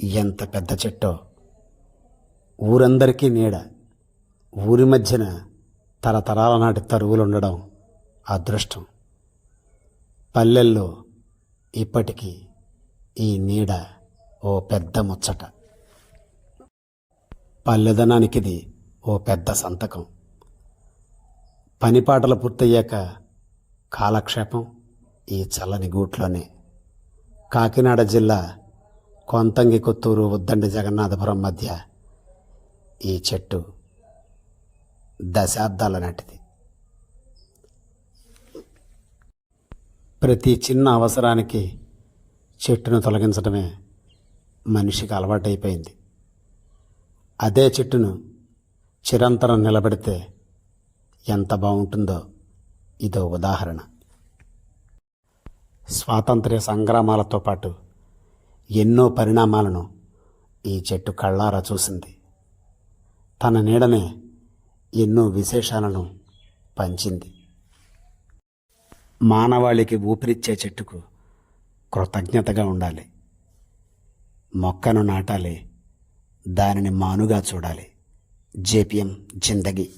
ఎంత పెద్ద చెట్టో. ఊరందరికీ నీడ. ఊరి మధ్యన తరతరాల నాటి తరువులుండడం అదృష్టం. పల్లెల్లో ఇప్పటికీ ఈ నీడ ఓ పెద్ద ముచ్చట. పల్లెదనానికిది ఓ పెద్ద సంతకం. పనిపాటలు పూర్తయ్యాక కాలక్షేపం ఈ చల్లని గూట్లోనే. కాకినాడ జిల్లా కొంతంగి కొత్తూరు ఉద్దండి జగన్నాథపురం మధ్య ఈ చెట్టు దశాబ్దాల నాటిది. ప్రతి చిన్న అవసరానికి చెట్టును తొలగించడమే మనిషికి అలవాటైపోయింది. అదే చెట్టును చిరంతరం నిలబెడితే ఎంత బాగుంటుందో ఇదో ఉదాహరణ. స్వాతంత్ర్య సంగ్రామాలతో పాటు ఎన్నో పరిణామాలను ఈ చెట్టు కళ్ళారా చూసింది. తన నీడనే ఎన్నో విశేషాలను పంచింది. మానవాళికి ఊపిరిచ్చే చెట్టుకు కృతజ్ఞతగా ఉండాలి. మొక్కను నాటాలి, దానిని మానుగా చూడాలి. జేపీఎం జిందగీ.